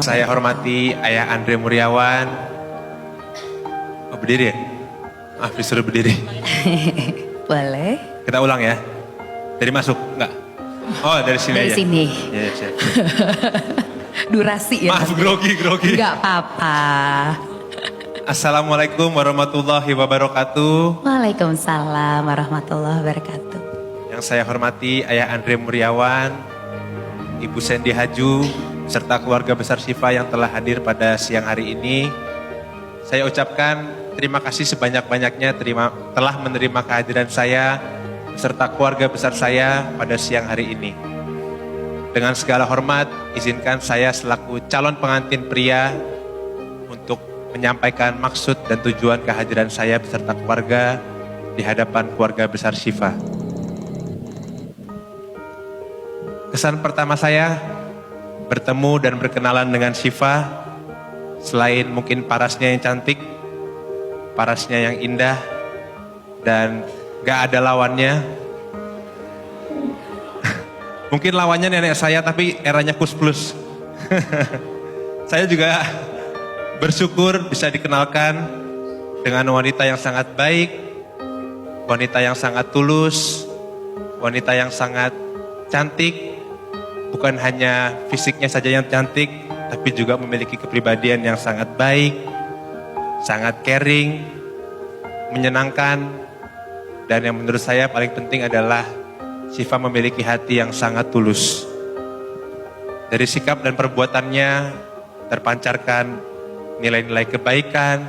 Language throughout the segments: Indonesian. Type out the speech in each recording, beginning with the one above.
Saya hormati Ayah Andre Muriawan. Oh, berdiri ya? Maaf disuruh berdiri. Boleh. Kita ulang ya. Dari masuk? Enggak? Oh dari sini Dari aja. sini. Ya, siap. Durasi ya. Maaf grogi. Enggak apa-apa. Assalamualaikum warahmatullahi wabarakatuh. Waalaikumsalam warahmatullahi wabarakatuh. Yang saya hormati Ayah Andre Muriawan, Ibu Sandy Haju, serta keluarga besar Syifa yang telah hadir pada siang hari ini. Saya ucapkan terima kasih sebanyak-banyaknya telah menerima kehadiran saya beserta keluarga besar saya pada siang hari ini. Dengan segala hormat, izinkan saya selaku calon pengantin pria untuk menyampaikan maksud dan tujuan kehadiran saya beserta keluarga di hadapan keluarga besar Syifa. Kesan pertama saya bertemu dan berkenalan dengan Syifa, selain mungkin parasnya yang cantik, parasnya yang indah, dan gak ada lawannya. Mungkin lawannya nenek saya tapi eranya Kus Plus. Saya juga bersyukur bisa dikenalkan dengan wanita yang sangat baik, wanita yang sangat tulus, wanita yang sangat cantik. Bukan hanya fisiknya saja yang cantik, tapi juga memiliki kepribadian yang sangat baik, sangat caring, menyenangkan, dan yang menurut saya paling penting adalah Syifa memiliki hati yang sangat tulus. Dari sikap dan perbuatannya terpancarkan nilai-nilai kebaikan,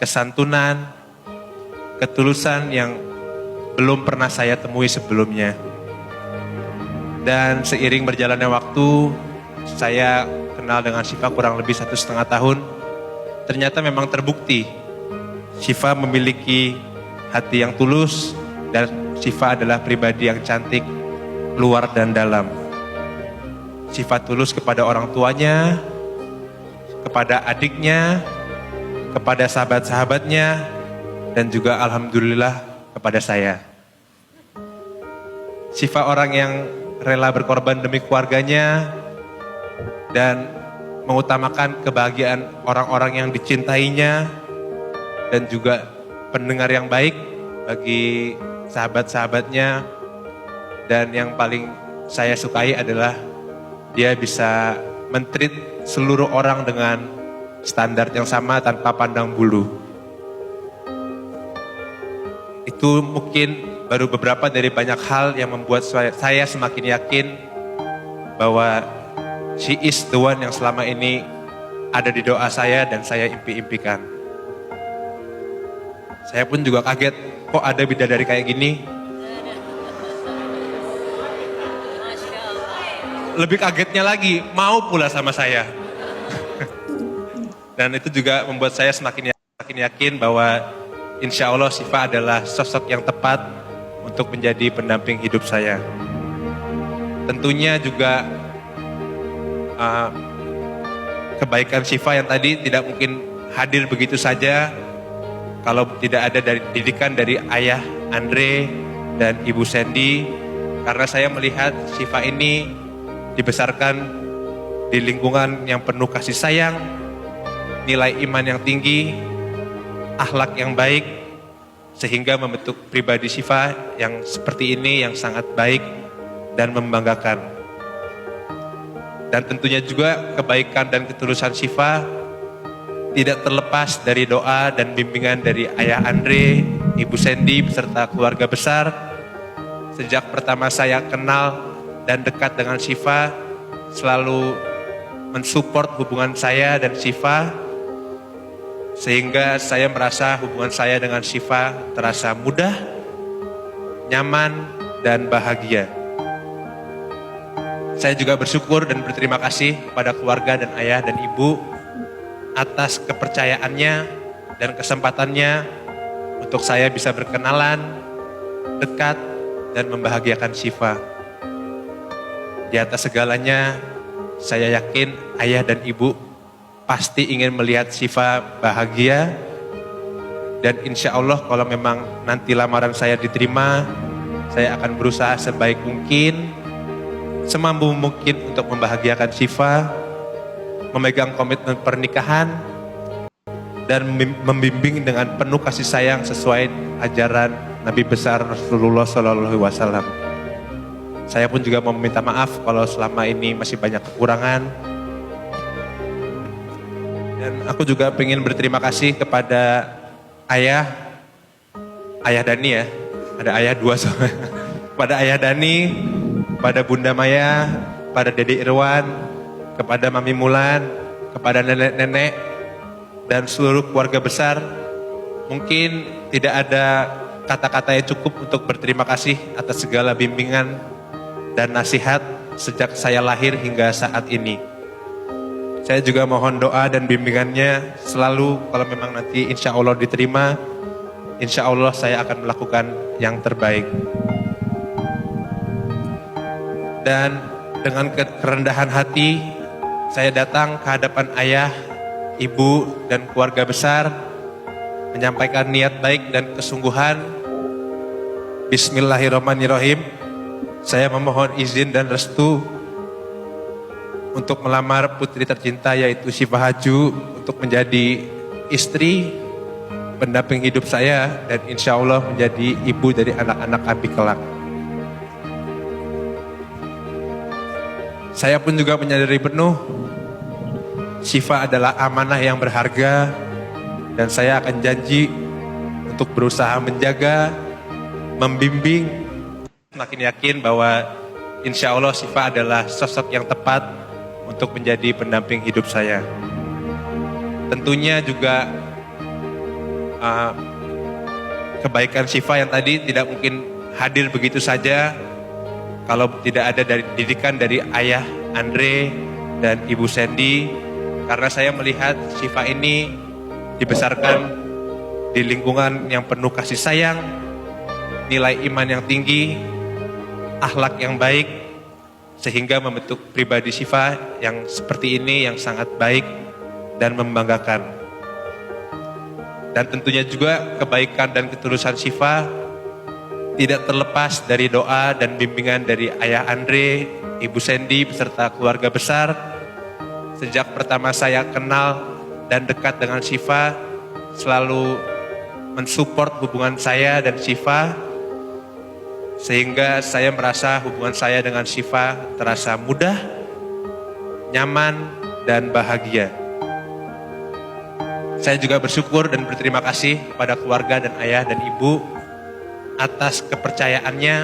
kesantunan, ketulusan yang belum pernah saya temui sebelumnya. Dan seiring berjalannya waktu, saya kenal dengan Syifa kurang lebih 1,5 tahun. Ternyata memang terbukti, Syifa memiliki hati yang tulus dan Syifa adalah pribadi yang cantik, luar dan dalam. Syifa tulus kepada orang tuanya, kepada adiknya, kepada sahabat-sahabatnya, dan juga alhamdulillah kepada saya. Syifa orang yang rela berkorban demi keluarganya dan mengutamakan kebahagiaan orang-orang yang dicintainya dan juga pendengar yang baik bagi sahabat-sahabatnya. Dan yang paling saya sukai adalah dia bisa men-treat seluruh orang dengan standar yang sama tanpa pandang bulu. Itu mungkin baru beberapa dari banyak hal yang membuat saya semakin yakin bahwa she is the one yang selama ini ada di doa saya dan saya impi-impikan. Saya pun juga kaget, kok ada bidadari kayak gini? Lebih kagetnya lagi, mau pula sama saya. Dan itu juga membuat saya semakin yakin bahwa insya Allah Syifa adalah sosok yang tepat untuk menjadi pendamping hidup saya. Tentunya juga kebaikan Syifa yang tadi tidak mungkin hadir begitu saja kalau tidak ada dari didikan dari Ayah Andre dan Ibu Sandy. Karena saya melihat Syifa ini dibesarkan di lingkungan yang penuh kasih sayang, nilai iman yang tinggi, akhlak yang baik, sehingga membentuk pribadi Syifa yang seperti ini yang sangat baik dan membanggakan. Dan tentunya juga kebaikan dan ketulusan Syifa tidak terlepas dari doa dan bimbingan dari Ayah Andre, Ibu Sandy beserta keluarga besar. Sejak pertama saya kenal dan dekat dengan Syifa, selalu mensupport hubungan saya dan Syifa, sehingga saya merasa hubungan saya dengan Syifa terasa mudah, nyaman, dan bahagia. Saya juga bersyukur dan berterima kasih kepada keluarga dan ayah dan ibu atas kepercayaannya dan kesempatannya untuk saya bisa berkenalan, dekat, dan membahagiakan Syifa. Di atas segalanya, saya yakin ayah dan ibu pasti ingin melihat Syifa bahagia. Dan insya Allah kalau memang nanti lamaran saya diterima, saya akan berusaha sebaik mungkin, semampu mungkin untuk membahagiakan Syifa memegang komitmen pernikahan dan membimbing dengan penuh kasih sayang sesuai ajaran Nabi besar Rasulullah Shallallahu Alaihi Wasallam. Saya pun juga mau meminta maaf kalau selama ini masih banyak kekurangan. Dan aku juga ingin berterima kasih kepada ayah Dani ya, ada ayah dua soalnya. Kepada ayah Dani, kepada Bunda Maya, kepada Dede Irwan, kepada Mami Mulan, kepada nenek-nenek, dan seluruh keluarga besar. Mungkin tidak ada kata-kata yang cukup untuk berterima kasih atas segala bimbingan dan nasihat sejak saya lahir hingga saat ini. Saya juga mohon doa dan bimbingannya selalu kalau memang nanti insya Allah diterima, insya Allah saya akan melakukan yang terbaik. Dan dengan kerendahan hati, saya datang ke hadapan ayah, ibu, dan keluarga besar, menyampaikan niat baik dan kesungguhan. Bismillahirrahmanirrahim. Saya memohon izin dan restu untuk melamar putri tercinta yaitu Syifa Haju untuk menjadi istri, pendamping hidup saya, dan insya Allah menjadi ibu dari anak-anak Abi kelak. Saya pun juga menyadari penuh Syifa adalah amanah yang berharga, dan saya akan janji untuk berusaha menjaga, membimbing, makin yakin bahwa insya Allah Syifa adalah sosok yang tepat untuk menjadi pendamping hidup saya. Tentunya juga kebaikan Syifa yang tadi tidak mungkin hadir begitu saja kalau tidak ada dari didikan dari ayah Andre dan ibu Sandy, karena saya melihat Syifa ini dibesarkan di lingkungan yang penuh kasih sayang, nilai iman yang tinggi, akhlak yang baik, sehingga membentuk pribadi Syifa yang seperti ini yang sangat baik dan membanggakan. Dan tentunya juga kebaikan dan ketulusan Syifa tidak terlepas dari doa dan bimbingan dari ayah Andre, ibu Sandy beserta keluarga besar. Sejak pertama saya kenal dan dekat dengan Syifa, selalu mensupport hubungan saya dan Syifa, sehingga saya merasa hubungan saya dengan Syifa terasa mudah, nyaman, dan bahagia. Saya juga bersyukur dan berterima kasih kepada keluarga dan ayah dan ibu atas kepercayaannya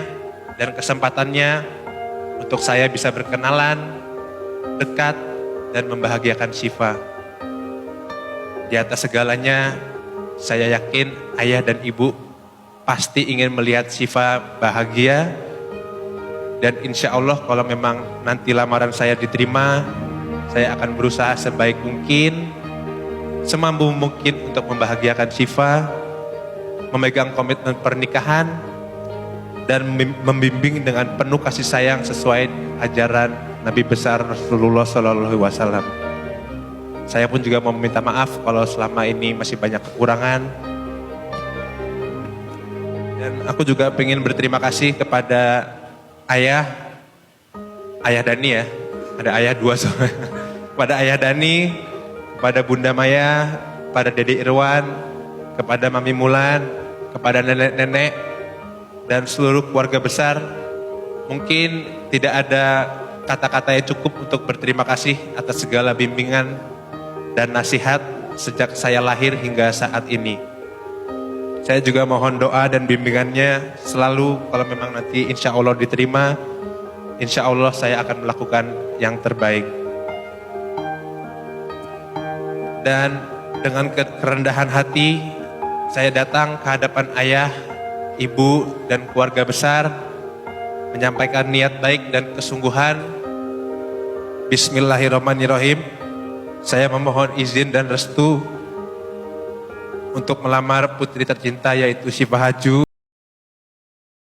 dan kesempatannya untuk saya bisa berkenalan, dekat, dan membahagiakan Syifa. Di atas segalanya, saya yakin ayah dan ibu pasti ingin melihat Syifa bahagia. Dan insya Allah kalau memang nanti lamaran saya diterima, saya akan berusaha sebaik mungkin, semampu mungkin untuk membahagiakan Syifa, memegang komitmen pernikahan, dan membimbing dengan penuh kasih sayang sesuai ajaran Nabi besar Rasulullah Shallallahu Alaihi Wasallam. Saya pun juga mau meminta maaf kalau selama ini masih banyak kekurangan. Dan aku juga ingin berterima kasih kepada ayah Dani ya, ada ayah dua soalnya. Kepada ayah Dani, kepada Bunda Maya, kepada Dede Irwan, kepada Mami Mulan, kepada nenek-nenek, dan seluruh keluarga besar. Mungkin tidak ada kata-kata yang cukup untuk berterima kasih atas segala bimbingan dan nasihat sejak saya lahir hingga saat ini. Saya juga mohon doa dan bimbingannya selalu kalau memang nanti insya Allah diterima, insya Allah saya akan melakukan yang terbaik. Dan dengan kerendahan hati, saya datang ke hadapan ayah, ibu, dan keluarga besar, menyampaikan niat baik dan kesungguhan. Bismillahirrahmanirrahim. Saya memohon izin dan restu untuk melamar putri tercinta yaitu Syifa Haju